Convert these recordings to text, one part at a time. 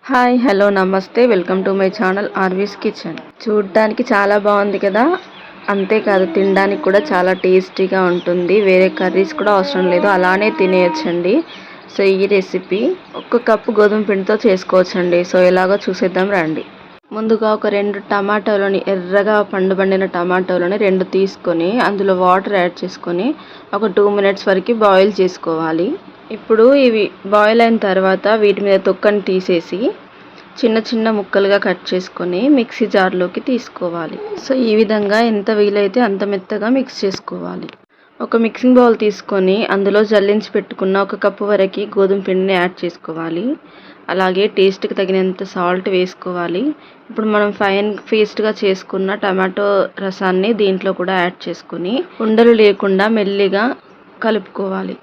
Hi hello namaste welcome to my channel RV's kitchen. చూడడానికి చాలా బాగుంది కదా, అంతేకాదు తినడానికి కూడా చాలా టేస్టీగా ఉంటుంది. వేరే కర్రీస్ కూడా అవసరం లేదు, అలానే తినేయచ్చండి. సో ఈ రెసిపీ 1 కప్పు గోధుమ పిండితో చేసుకోవచ్చండి. సో ఎలాగో చూసేద్దాం రండి. ముందుగా ఒక 2 టమాటాలని, ఎర్రగా పండిన టమాటాలని 2 తీసుకొని అందులో వాటర్ యాడ్ చేసుకొని ఒక 2 మినిట్స్ వరకు బాయిల్ చేసుకోవాలి. ఇప్పుడు ఇవి బాయిల్ అయిన తర్వాత వీటి మీద తొక్కని తీసేసి చిన్న చిన్న ముక్కలుగా కట్ చేసుకొని మిక్సీ జార్లోకి తీసుకోవాలి. సో ఈ విధంగా ఎంత వీలైతే అంత మెత్తగా మిక్స్ చేసుకోవాలి. ఒక మిక్సింగ్ బౌల్ తీసుకొని అందులో జల్లించి పెట్టుకున్న 1 కప్పు వరకు గోధుమ పిండిని యాడ్ చేసుకోవాలి. అలాగే టేస్ట్కి తగినంత సాల్ట్ వేసుకోవాలి. ఇప్పుడు మనం ఫైన్ పేస్ట్గా చేసుకున్న టమాటో రసాన్ని దీంట్లో కూడా యాడ్ చేసుకొని ఉండలు లేకుండా మెల్లిగా కలుపుకోవాలి.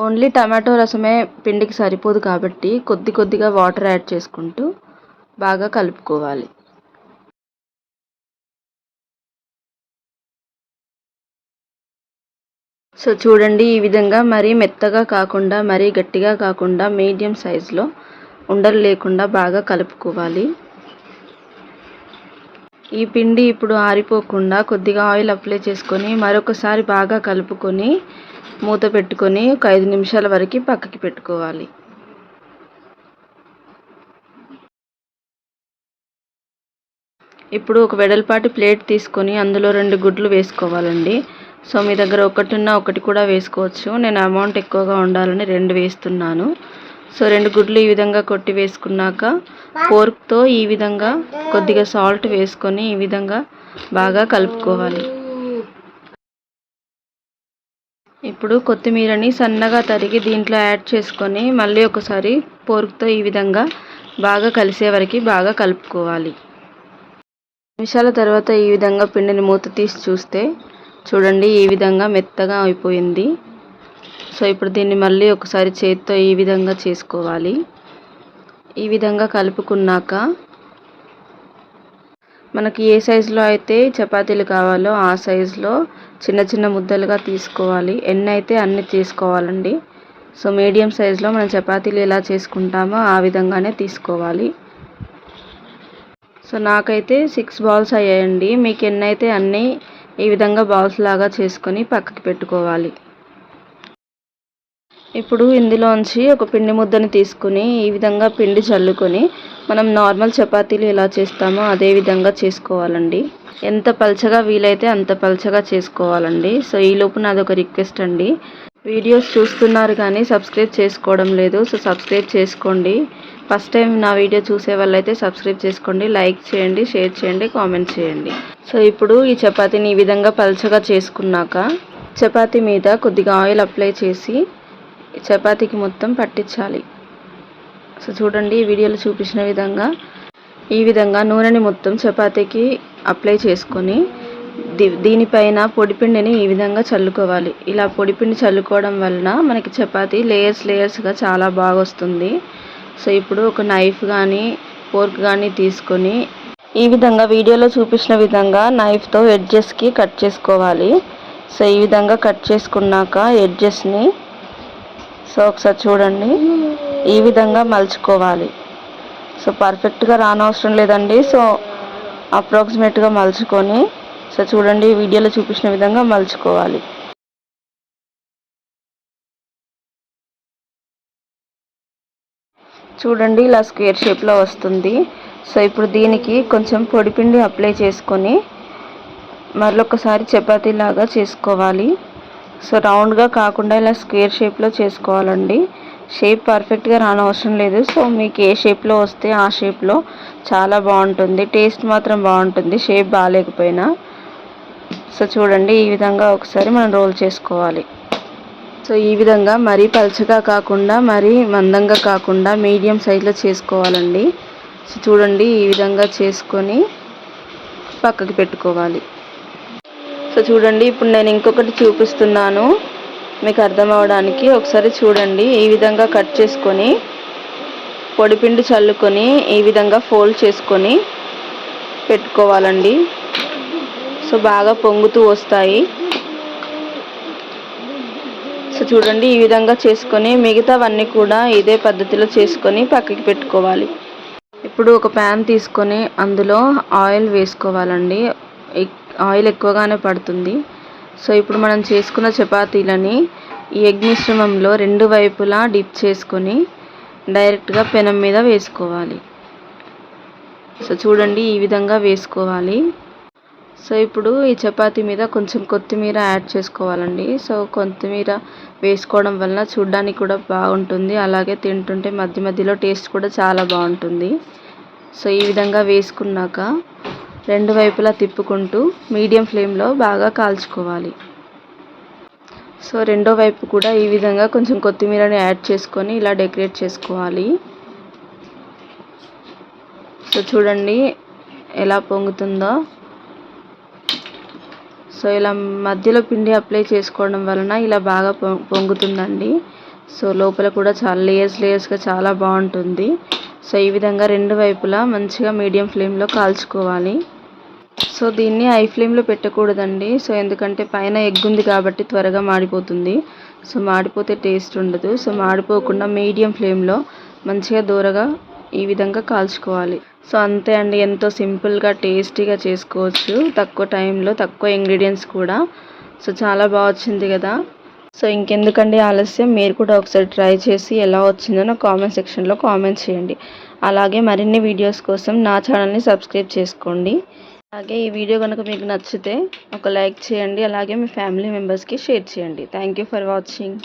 ఓన్లీ టమాటో రసమే పిండికి సరిపోదు కాబట్టి కొద్దిగా వాటర్ యాడ్ చేసుకుంటూ బాగా కలుపుకోవాలి. సో చూడండి, ఈ విధంగా మరీ మెత్తగా కాకుండా మరీ గట్టిగా కాకుండా మీడియం సైజులో ఉండలు లేకుండా బాగా కలుపుకోవాలి. ఈ పిండి ఇప్పుడు ఆరిపోకుండా కొద్దిగా ఆయిల్ అప్లై చేసుకొని మరొకసారి బాగా కలుపుకొని మూత పెట్టుకొని ఒక 5 నిమిషాల వరకు పక్కకి పెట్టుకోవాలి. ఇప్పుడు ఒక వెడల్పాటి ప్లేట్ తీసుకొని అందులో 2 గుడ్లు వేసుకోవాలండి. సో మీ దగ్గర ఒకటి ఉన్నా ఒకటి కూడా వేసుకోవచ్చు. నేను అమౌంట్ ఎక్కువగా ఉండాలని 2 వేస్తున్నాను. సో 2 గుడ్లు ఈ విధంగా కొట్టి వేసుకున్నాక ఫోర్క్తో ఈ విధంగా కొద్దిగా సాల్ట్ వేసుకొని ఈ విధంగా బాగా కలుపుకోవాలి. ఇప్పుడు కొత్తిమీరని సన్నగా తరిగి దీంట్లో యాడ్ చేసుకొని మళ్ళీ ఒకసారి ఫోర్క్తో ఈ విధంగా బాగా కలిసే వరకు బాగా కలుపుకోవాలి. నిమిషాల తర్వాత ఈ విధంగా పిండిని మూత తీసి చూస్తే చూడండి, ఈ విధంగా మెత్తగా అయిపోయింది. సో ఇప్పుడు దీన్ని మళ్ళీ ఒకసారి చేతితో ఈ విధంగా చేసుకోవాలి. ఈ విధంగా కలుపుకున్నాక మనకి ఏ సైజులో అయితే చపాతీలు కావాలో ఆ సైజులో చిన్న చిన్న ముద్దలుగా తీసుకోవాలి. ఎన్ని అయితే అన్ని తీసుకోవాలండి. సో మీడియం సైజులో మనం చపాతీలు ఎలా చేసుకుంటామో ఆ విధంగానే తీసుకోవాలి. సో నాకైతే 6 బాల్స్ అయ్యాయండి. మీకు ఎన్నైతే అన్నీ ఈ విధంగా బాల్స్ లాగా చేసుకొని పక్కకి పెట్టుకోవాలి. ఇప్పుడు ఇందులోంచి ఒక పిండి ముద్దని తీసుకుని ఈ విధంగా పిండి చల్లుకొని మనం నార్మల్ చపాతీలు ఎలా చేస్తామో అదే విధంగా చేసుకోవాలండి. ఎంత పల్చగా వీలైతే అంత పల్చగా చేసుకోవాలండి. సో ఈ లోపు నాదొక రిక్వెస్ట్ అండి, వీడియోస్ చూస్తున్నారు కానీ సబ్స్క్రైబ్ చేసుకోవడం లేదు. సో సబ్స్క్రైబ్ చేసుకోండి. ఫస్ట్ టైం నా వీడియో చూసే వాళ్ళైతే సబ్స్క్రైబ్ చేసుకోండి, లైక్ చేయండి, షేర్ చేయండి, కామెంట్ చేయండి. సో ఇప్పుడు ఈ చపాతీని ఈ విధంగా పల్చగా చేసుకున్నాక చపాతీ మీద కొద్దిగా ఆయిల్ అప్లై చేసి చపాతీకి మొత్తం పట్టించాలి. సో చూడండి, ఈ వీడియోలో చూపించిన విధంగా ఈ విధంగా నూనెని మొత్తం చపాతీకి అప్లై చేసుకొని దీనిపైన పొడిపిండిని ఈ విధంగా చల్లుకోవాలి. ఇలా పొడిపిండి చల్లుకోవడం వలన మనకి చపాతీ లేయర్స్గా చాలా బాగా వస్తుంది. సో ఇప్పుడు ఒక నైఫ్ కానీ ఫోర్క్ కానీ తీసుకొని ఈ విధంగా వీడియోలో చూపించిన విధంగా నైఫ్తో ఎడ్జెస్కి కట్ చేసుకోవాలి. సో ఈ విధంగా కట్ చేసుకున్నాక ఎడ్జెస్ని సో ఒకసారి చూడండి, ఈ విధంగా మలుచుకోవాలి. సో పర్ఫెక్ట్గా రానవసరం లేదండి. సో అప్రాక్సిమేట్గా మలుచుకొని సో చూడండి, వీడియోలో చూపించిన విధంగా మలుచుకోవాలి. చూడండి, ఇలా స్క్వేర్ షేప్లో వస్తుంది. సో ఇప్పుడు దీనికి కొంచెం పొడిపిండి అప్లై చేసుకొని మరొకసారి చపాతీ లాగా చేసుకోవాలి. సో రౌండ్గా కాకుండా ఇలా స్క్వేర్ షేప్లో చేసుకోవాలండి. షేప్ పర్ఫెక్ట్గా రానవసరం లేదు. సో మీకు ఏ షేప్లో వస్తే ఆ షేప్లో చాలా బాగుంటుంది, టేస్ట్ మాత్రం బాగుంటుంది షేప్ బాగాలేకపోయినా. సో చూడండి, ఈ విధంగా ఒకసారి మనం రోల్ చేసుకోవాలి. సో ఈ విధంగా మరీ పల్చగా కాకుండా మరీ మందంగా కాకుండా మీడియం సైజులో చేసుకోవాలండి. సో చూడండి, ఈ విధంగా చేసుకొని పక్కకి పెట్టుకోవాలి. సో చూడండి, ఇప్పుడు నేను ఇంకొకటి చూపిస్తున్నాను మీకు అర్థం అవడానికి. ఒకసారి చూడండి, ఈ విధంగా కట్ చేసుకొని పొడిపిండి చల్లుకొని ఈ విధంగా ఫోల్డ్ చేసుకొని పెట్టుకోవాలండి. సో బాగా పొంగుతూ వస్తాయి. సో సో చూడండి ఈ విధంగా చేసుకొని మిగతావన్నీ కూడా ఇదే పద్ధతిలో చేసుకొని పక్కకి పెట్టుకోవాలి. ఇప్పుడు ఒక ప్యాన్ తీసుకొని అందులో ఆయిల్ వేసుకోవాలండి. ఆయిల్ ఎక్కువగానే పడుతుంది. సో ఇప్పుడు మనం చేసుకున్న చపాతీలని ఈ ఎగ్ మిశ్రమంలో 2 వైపులా డిప్ చేసుకొని డైరెక్ట్గా పెనం మీద వేసుకోవాలి. సో చూడండి ఈ విధంగా వేసుకోవాలి. సో ఇప్పుడు ఈ చపాతీ మీద కొంచెం కొత్తిమీర యాడ్ చేసుకోవాలండి. సో కొత్తిమీర వేసుకోవడం వలన చూడడానికి కూడా బాగుంటుంది, అలాగే తింటుంటే మధ్య మధ్యలో టేస్ట్ కూడా చాలా బాగుంటుంది. సో ఈ విధంగా వేసుకున్నాక 2 వైపులా తిప్పుకుంటూ మీడియం ఫ్లేమ్లో బాగా కాల్చుకోవాలి. సో రెండో వైపు కూడా ఈ విధంగా కొంచెం కొత్తిమీరని యాడ్ చేసుకొని ఇలా డెకరేట్ చేసుకోవాలి. సో చూడండి ఎలా పొంగుతుందో. సో ఇలా మధ్యలో పిండి అప్లై చేసుకోవడం వలన ఇలా బాగా పొంగుతుందండి. సో లోపల కూడా చాలా లేయర్స్గా చాలా బాగుంటుంది. సో ఈ విధంగా 2 వైపులా మంచిగా మీడియం ఫ్లేమ్లో కాల్చుకోవాలి. సో దీన్ని హై ఫ్లేమ్లో పెట్టకూడదండి. సో ఎందుకంటే పైన ఎగ్ ఉంది కాబట్టి త్వరగా మాడిపోతుంది. సో మాడిపోతే టేస్ట్ ఉండదు. సో మాడిపోకుండా మీడియం ఫ్లేమ్లో మంచిగా దూరగా ఈ విధంగా కాల్చుకోవాలి. సో అంతే అండి, ఎంతో సింపుల్గా టేస్టీగా చేసుకోవచ్చు, తక్కువ టైంలో తక్కువ ఇంగ్రీడియంట్స్ కూడా. సో చాలా బాగా వచ్చింది కదా. సో ఇంకెందుకండి ఆలస్యం, మీరు కూడా ఒకసారి ట్రై చేసి ఎలా వచ్చిందో నా కామెంట్ సెక్షన్లో కామెంట్ చేయండి. అలాగే మరిన్ని వీడియోస్ కోసం నా ఛానల్ని సబ్స్క్రైబ్ చేసుకోండి. అలాగే ఈ వీడియో కనుక మీకు నచ్చితే ఒక లైక్ చేయండి, అలాగే మీ ఫ్యామిలీ మెంబర్స్కి షేర్ చేయండి. Thank you for watching.